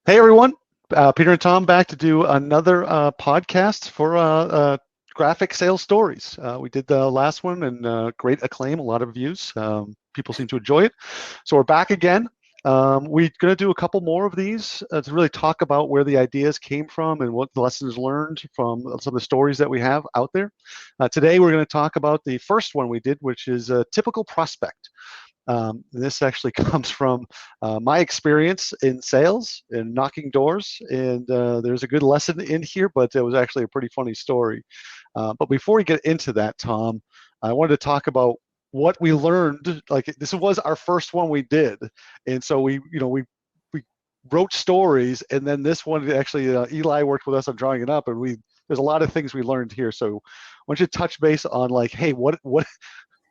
Hey everyone, Peter and Tom back to do another podcast for graphic sales stories. We did the last one and great acclaim, a lot of views. People seem to enjoy it. So we're back again. We're going to do a couple more of these to really talk about where the ideas came from and what the lessons learned from some of the stories that we have out there. Today we're going to talk about the first one we did, which is a typical prospect. This actually comes from my experience in sales and knocking doors, and there's a good lesson in here, but it was actually a pretty funny story. But before we get into that, Tom, I wanted to talk about what we learned. Like, this was our first one we did, and so we wrote stories, and then this one actually Eli worked with us on drawing it up, and there's a lot of things we learned here. So why don't you touch base on, like, hey, what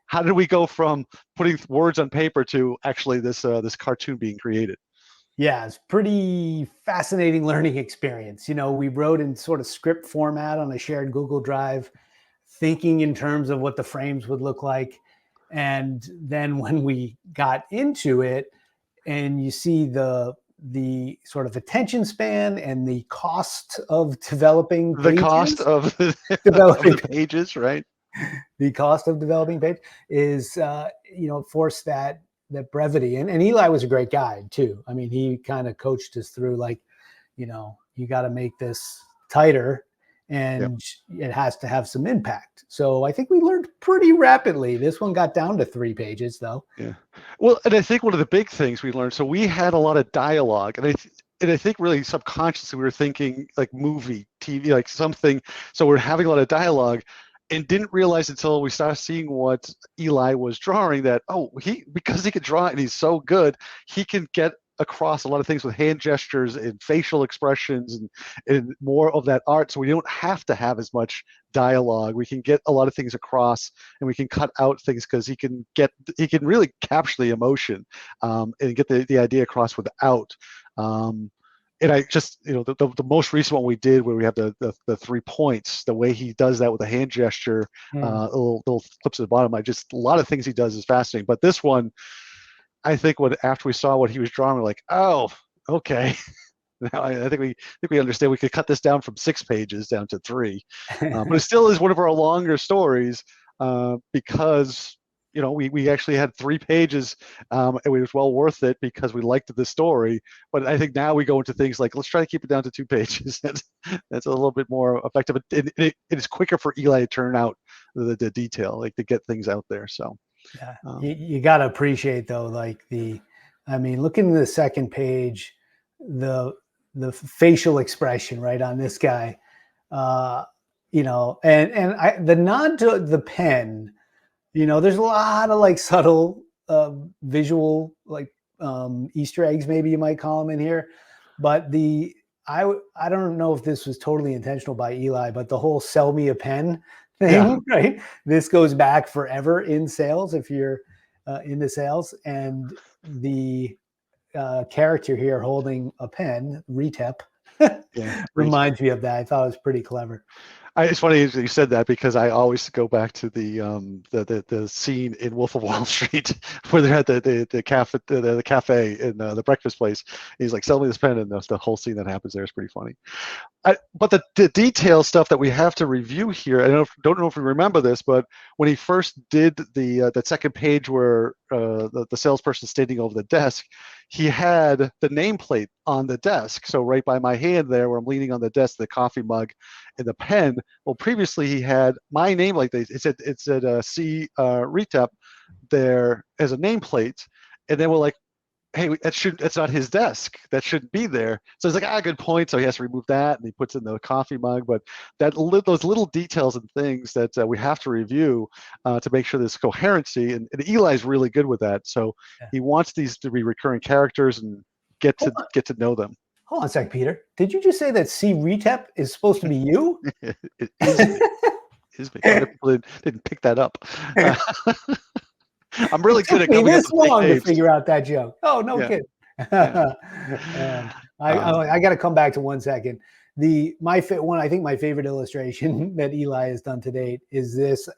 how did we go from putting words on paper to actually this cartoon being created? Yeah, it's pretty fascinating learning experience. We wrote in sort of script format on a shared Google Drive, thinking in terms of what the frames would look like. And then when we got into it, and you see the sort of attention span and the cost of developing The pages, cost of of developing the pages, right? the cost of developing page is forced that brevity, and Eli was a great guide too. I mean, he kind of coached us through, like, you got to make this tighter, and it has to have some impact. So I think we learned pretty rapidly. This one got down to 3 pages though. Yeah. Well, and I think one of the big things we learned, so we had a lot of dialogue, and I think really subconsciously we were thinking like movie, TV, like something. So we're having a lot of dialogue, and didn't realize until we started seeing what Eli was drawing that, because he could draw and he's so good, he can get across a lot of things with hand gestures and facial expressions and more of that art. So we don't have to have as much dialogue. We can get a lot of things across, and we can cut out things because he can really capture the emotion, and get the idea across without. And I just, the most recent one we did, where we have the 3 points, the way he does that with a hand gesture, little clips at the bottom. A lot of things he does is fascinating. But this one, I think after we saw what he was drawing, we're like, oh, okay. Now I think we understand. We could cut this down from 6 pages down to 3, but it still is one of our longer stories, because we actually had 3 pages, and it was well worth it because we liked the story. But I think now we go into things like, let's try to keep it down to 2 pages. That's a little bit more effective. It is quicker for Eli to turn out the detail, like to get things out there. So yeah, you got to appreciate though, like looking at the second page, the facial expression right on this guy, and the nod to the pen. There's a lot of like subtle visual, like Easter eggs, maybe you might call them, in here. But I don't know if this was totally intentional by Eli, but the whole "sell me a pen" thing, right? This goes back forever in sales, if you're into sales. And the character here holding a pen, Retep, reminds me of that. I thought it was pretty clever. It's funny you said that, because I always go back to the scene in Wolf of Wall Street where they're at the cafe in the breakfast place. He's like, "Sell me this pen," and the whole scene that happens there is pretty funny. But the detail stuff that we have to review here, I don't know if we remember this, but when he first did that second page where the salesperson standing over the desk, he had the nameplate on the desk. So right by my hand there, where I'm leaning on the desk, the coffee mug and the pen. Well, previously he had my name, like it said C Retep there as a nameplate, and then we're like, hey, that's not his desk. That shouldn't be there. So it's like, good point. So he has to remove that, and he puts in the coffee mug. But those little details and things that we have to review to make sure there's coherency. And Eli's really good with that. So he wants these to be recurring characters and get to know them. Hold on a sec, Peter. Did you just say that C Retep is supposed to be you? It is me. It is me. A lot of people didn't pick that up. I'm really good at coming up with this long to figure out that joke. Oh, no kidding. I got to come back to 1 second. I think my favorite illustration that Eli has done to date is this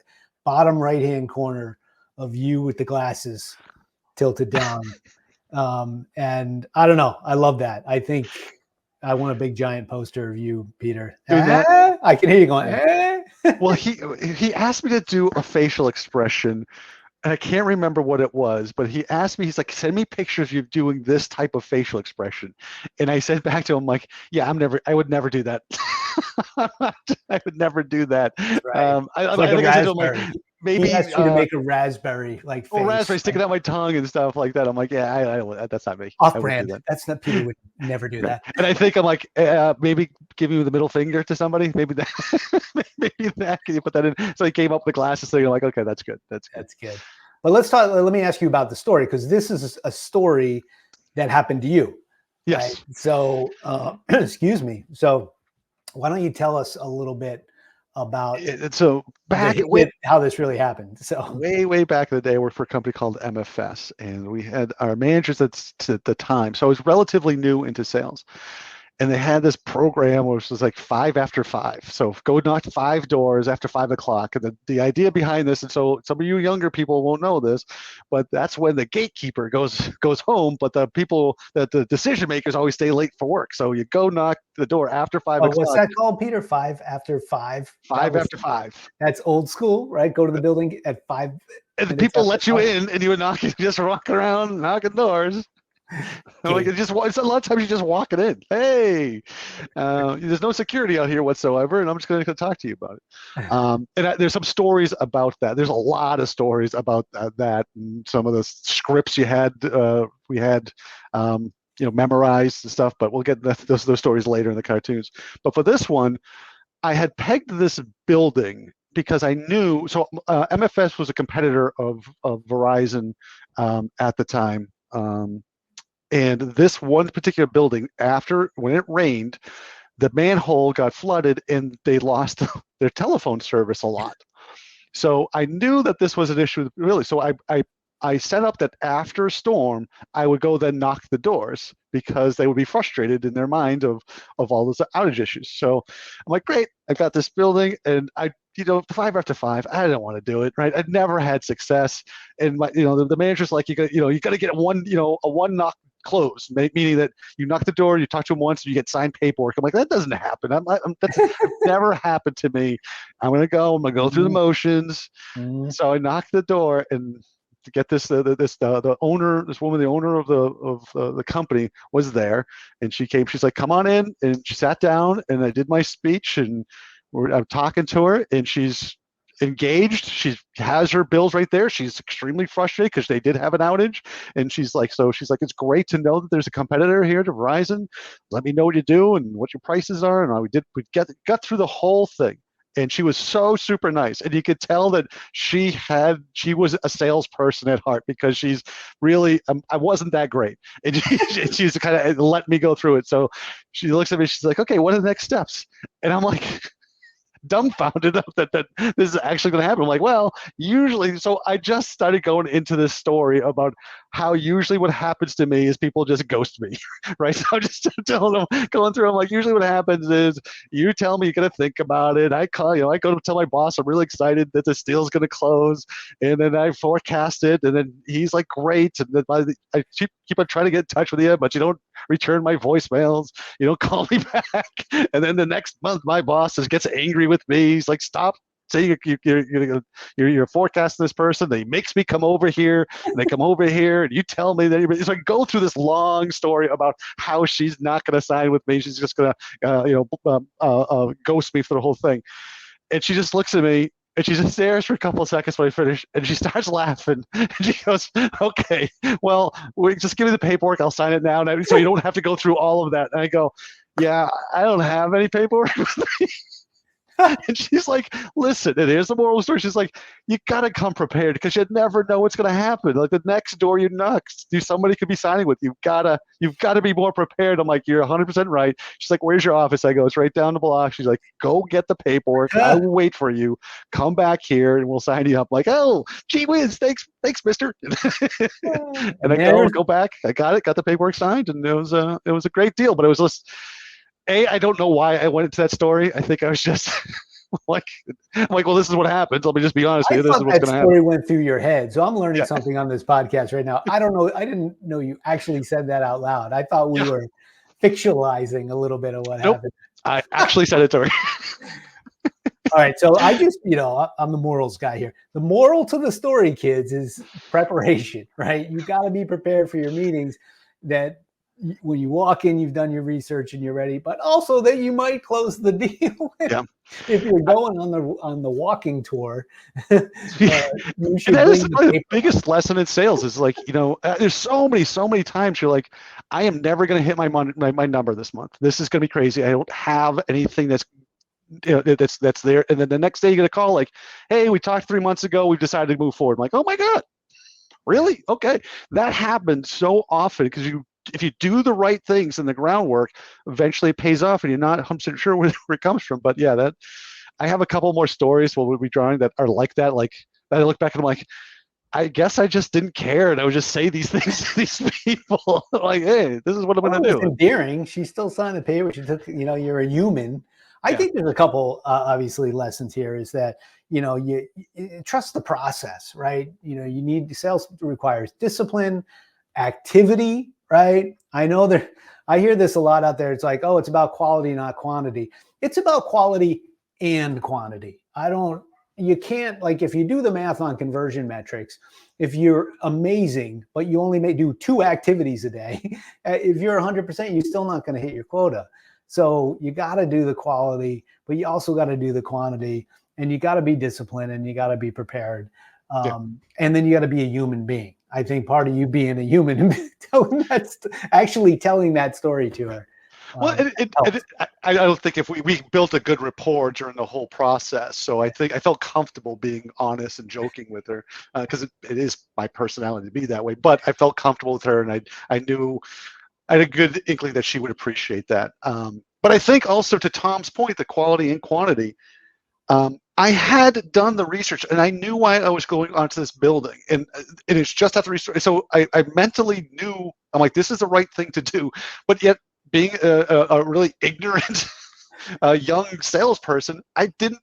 bottom right-hand corner of you with the glasses tilted down. And I don't know. I love that. I think I want a big giant poster of you, Peter. Doing that. I can hear you going. Eh? Well, he asked me to do a facial expression, and I can't remember what it was, but he asked me, he's like, send me pictures of you doing this type of facial expression. And I said back to him, like, yeah, I would never do that. I would never do that. Right. I Like a think I said to him, like, raspberry. maybe, He asked you to make a raspberry like face. or raspberry sticking out my tongue and stuff like that. I'm like, yeah, that's not me. I wouldn't do Off-brand. that. That's not Peter would never do Right. that. And I think I'm like, maybe give you the middle finger to somebody. Maybe that, maybe that. Can you put that in? So he came up with the glasses thing. I'm like, okay, that's good. That's good. That's good. But let's talk. Let me ask you about the story, because this is a story that happened to you. Yes. Right? So, excuse me. So, why don't you tell us a little bit about So how this really happened? So way back in the day, I worked for a company called MFS, and we had our managers at the time. So I was relatively new into sales. And they had this program which was like 5 after 5. So go knock 5 doors after 5 o'clock. And the idea behind this, and so some of you younger people won't know this, but that's when the gatekeeper goes home, but the people that the decision makers always stay late for work. So you go knock the door after 5 o'clock. What's that called, Peter? 5 after 5? 5 after 5. That's old school, right? Go to the building at 5. And the people let you in, and you would just walking around, knocking doors. Like it's a lot of times you're just walking in. Hey, there's no security out here whatsoever, and I'm just going to talk to you about it. And there's some stories about that. There's a lot of stories about that, and some of the scripts we had memorized and stuff. But we'll get those stories later in the cartoons. But for this one, I had pegged this building because I knew. So MFS was a competitor of Verizon at the time. And this one particular building, when it rained, the manhole got flooded and they lost their telephone service a lot. So I knew that this was an issue, really. So I set up that after a storm, I would go then knock the doors because they would be frustrated in their mind of all those outage issues. So I'm like, great, I got this building, and 5 after 5, I don't want to do it, right? I'd never had success, and the manager's like, you got to get a one knock close, meaning that you knock the door, you talk to him once, you get signed paperwork. I'm like, that doesn't happen. That's never happened to me. I'm gonna go through the motions. So I knocked the door, and to get this, the owner, this woman, the owner of the company, was there, and she came. She's like, come on in, and she sat down, and I did my speech, and I'm talking to her, and she's engaged. She has her bills right there. She's extremely frustrated because they did have an outage, and she's like, it's great to know that there's a competitor here to Verizon. Let me know what you do and what your prices are. And we got through the whole thing, and she was so super nice, and you could tell that she was a salesperson at heart, because she's really I wasn't that great, and she's kind of let me go through it. So she looks at me, she's like, okay, what are the next steps? And I'm like, dumbfounded that this is actually going to happen. I'm like, well, usually, so I just started going into this story about how usually what happens to me is people just ghost me, right? So I'm just telling them, going through, I'm like, usually what happens is you tell me you're going to think about it. I call, I go to tell my boss I'm really excited that this deal's going to close, and then I forecast it, and then he's like, great, and then I keep on trying to get in touch with you, but you don't return my voicemails, you don't call me back, and then the next month my boss gets angry with me. He's like, stop saying you're forecasting this person. They makes me come over here, and they come over here, and you tell me that. So I go through this long story about how she's not going to sign with me. She's just going to ghost me for the whole thing. And she just looks at me, and she just stares for a couple of seconds when I finish, and she starts laughing. And she goes, okay, well, just give me the paperwork. I'll sign it now, so you don't have to go through all of that. And I go, yeah, I don't have any paperwork with me. And she's like, listen, and here's the moral of the story. She's like, you got to come prepared, because you never know what's going to happen. Like the next door you knock, somebody could be signing with you. You've got to be more prepared. I'm like, you're 100% right. She's like, where's your office? I go, it's right down the block. She's like, go get the paperwork. I will wait for you. Come back here and we'll sign you up. I'm like, oh, gee whiz, thanks, mister. And I go back. I got the paperwork signed, and it was a great deal. But it was just, I don't know why I went into that story. I think I was just like, well, this is what happens. Let me just be honest with you. This is what's going to happen. Story went through your head, so I'm learning something on this podcast right now. I don't know. I didn't know you actually said that out loud. I thought we were fictionalizing a little bit of what Nope. happened. I actually said it to her. All right, so I just, I'm the morals guy here. The moral to the story, kids, is preparation, right? You got to be prepared for your meetings, that when you walk in, you've done your research and you're ready, but also that you might close the deal. Yeah. If you're going on the walking tour, you And should that is bring the probably the paper. biggest lesson in sales is like, there's so many times you're like, I am never going to hit my number this month. This is going to be crazy. I don't have anything that's there. And then the next day you're going to call like, hey, we talked 3 months ago. We've decided to move forward. I'm like, oh my God, really? Okay. That happens so often because if you do the right things in the groundwork, eventually it pays off and you're not 100% sure where it comes from. But yeah, I have a couple more stories we'll be drawing that are like that. Like that I look back and I'm like, I guess I just didn't care, and I would just say these things to these people, like, "Hey, this is what I'm Well, going it to was do." endearing. She still signed the paper. She took, you're a human. I Yeah, think there's a couple, obviously, lessons here is that, you trust the process, right? You need sales requires discipline, activity, right? I hear this a lot out there. It's like, oh, it's about quality, not quantity. It's about quality and quantity. You can't, like, if you do the math on conversion metrics, if you're amazing, but you only may do 2 activities a day, if you're 100%, you're still not going to hit your quota. So you got to do the quality, but you also got to do the quantity, and you got to be disciplined, and you got to be prepared. yeah. And then you got to be a human being. I think part of you being a human, actually telling that story to her. Well, I don't think if we built a good rapport during the whole process, so I think I felt comfortable being honest and joking with her because it is my personality to be that way. But I felt comfortable with her, and I knew I had a good inkling that she would appreciate that. But I think also to Tom's point, the quality and quantity. I had done the research and I knew why I was going onto this building, and it's just after research. So I mentally knew I'm like, this is the right thing to do, but yet being a really ignorant young salesperson, I didn't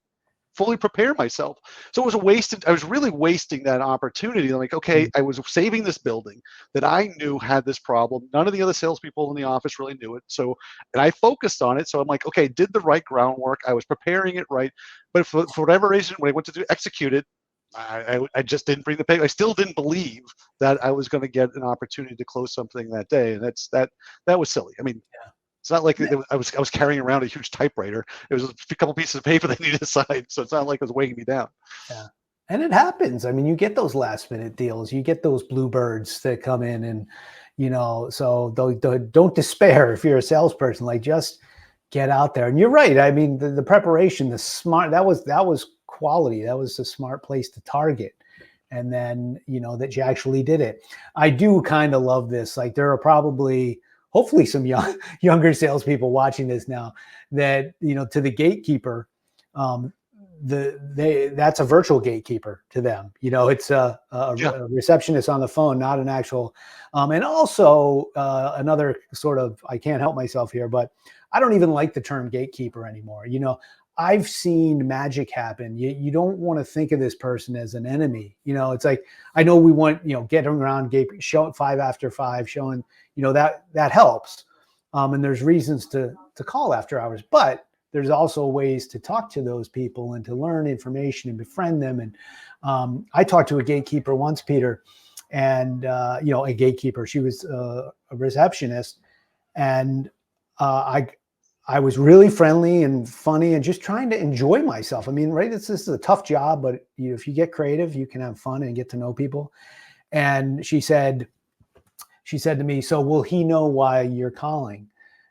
fully prepare myself. So it was a wasted, I was really wasting that opportunity. I'm like, okay, I was saving this building that I knew had this problem. None of the other salespeople in the office really knew it. So, and I focused on it. So I'm like, okay, did the right groundwork. I was preparing it right. But for whatever reason, when I went to execute it, I just didn't bring the paper. I still didn't believe that I was going to get an opportunity to close something that day. And that was silly. I mean, it's not like I was carrying around a huge typewriter. It was a couple pieces of paper that needed to sign, so it's not like it was weighing me down. Yeah. And it happens. I mean, you get those last minute deals. You get those bluebirds that come in, and so don't despair if you're a salesperson. Like, just get out there. And you're right. I mean, the preparation, the smart, that was quality. That was a smart place to target. And then that you actually did it. I do kind of love this. Like, there are probably, hopefully, some younger salespeople watching this now that, to the gatekeeper, that's a virtual gatekeeper to them. It's a receptionist on the phone, not an actual. And also another sort of, I can't help myself here, but I don't even like the term gatekeeper anymore. I've seen magic happen. You don't want to think of this person as an enemy. It's like, I know we want, getting around gate, show 5 after 5, showing, that helps. And there's reasons to call after hours, but there's also ways to talk to those people and to learn information and befriend them. And I talked to a gatekeeper once, Peter, and a gatekeeper. She was a receptionist, and I was really friendly and funny and just trying to enjoy myself. I mean, right? This is a tough job, but if you get creative, you can have fun and get to know people. And she said to me, "So will he know why you're calling?"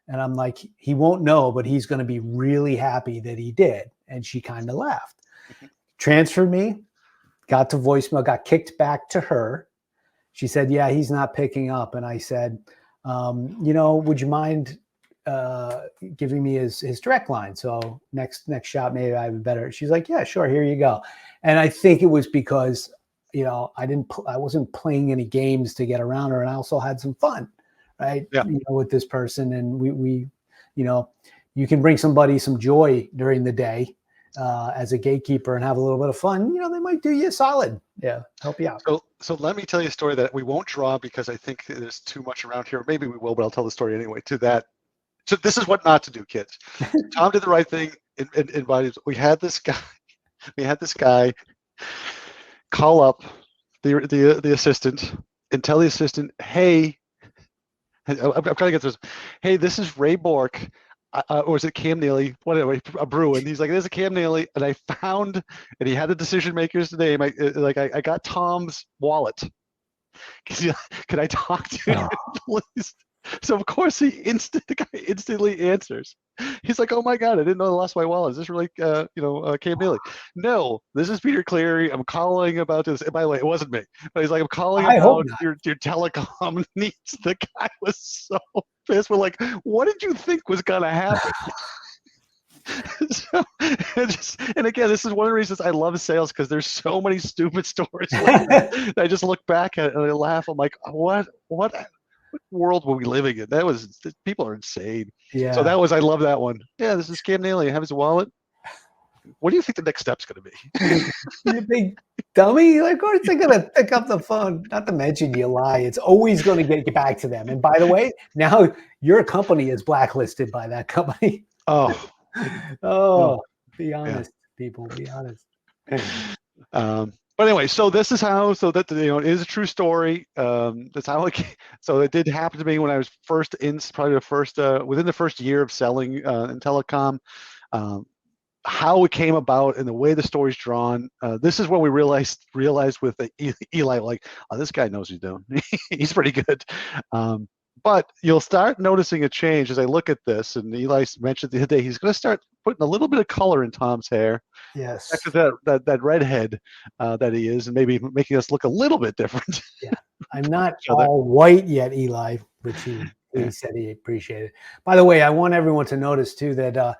And I'm like, "He won't know, but he's going to be really happy that he did." And she kind of laughed, transferred me, got to voicemail, got kicked back to her. She said, "Yeah, he's not picking up." And I said, "Would you mind giving me his direct line? So next shot, maybe I have a better." She's like, "Yeah, sure. Here you go." And I think it was because, I wasn't playing any games to get around her. And I also had some fun, right? Yeah. With this person. And we, you can bring somebody some joy during the day as a gatekeeper and have a little bit of fun. They might do you a solid. Yeah. Help you out. So let me tell you a story that we won't draw because I think there's too much around here. Maybe we will, but I'll tell the story anyway to that So this is what not to do, kids. Tom did the right thing. Invited. We had this guy. We had this guy call up the assistant and tell the assistant, "Hey, I'm trying to get this. Hey, this is Ray Bork, or is it Cam Neely? Whatever, a Bruin." He's like, "There's a Cam Neely, and I found, and he had the decision maker's name. I got Tom's wallet. Can I talk to him, please?" So of course the guy instantly answers. He's like, "Oh my God, I didn't know I lost my wallet. Is this really, Cam Neely?" "No, this is Peter Cleary. I'm calling about this." And by the way, it wasn't me, but he's like, "I'm calling I hope about not. your telecom needs." The guy was so pissed. We're like, "What did you think was gonna happen?" So, and again, this is one of the reasons I love sales, because there's so many stupid stories like that. I just look back at it and I laugh. I'm like, what world were we living in? People are insane. So Yeah. I love that one. "Yeah, this is Cam Neely. I have his wallet. What do you think the next step's going to be?" You big dummy. Of course they're going to pick up the phone. Not to mention you lie. It's always going to get you back to them. And by the way, now your company is blacklisted by that company. Oh, Oh, be yeah. honest, people. Be honest. But anyway, so this is how. So that it is a true story. That's how it. So it did happen to me when I was first probably within the first year of selling in telecom. How it came about and the way the story's drawn. This is what we realized with Eli. Like, oh, this guy knows what he's doing. He's pretty good. But you'll start noticing a change as I look at this. And Eli mentioned the other day he's going to start putting a little bit of color in Tom's hair. Yes. Back to that redhead that he is, and maybe making us look a little bit different. Yeah. I'm not all white yet, Eli, which he Yeah. said he appreciated. By the way, I want everyone to notice too that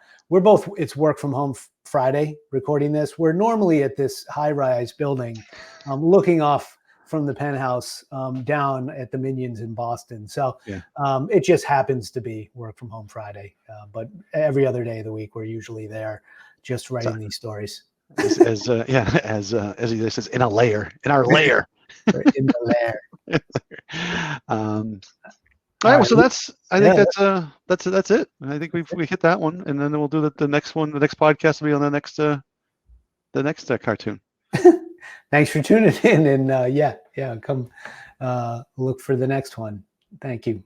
it's work from home Friday recording this. We're normally at this high-rise building looking off from the penthouse down at the Minions in Boston. So Yeah. It just happens to be work from home Friday. But every other day of the week, we're usually there just writing these stories. As he says, in our lair. In the lair. All right, well, so I think that's it. I think we hit that one, and then we'll do the next one. The next podcast will be on the next cartoon. Thanks for tuning in, and come look for the next one. Thank you.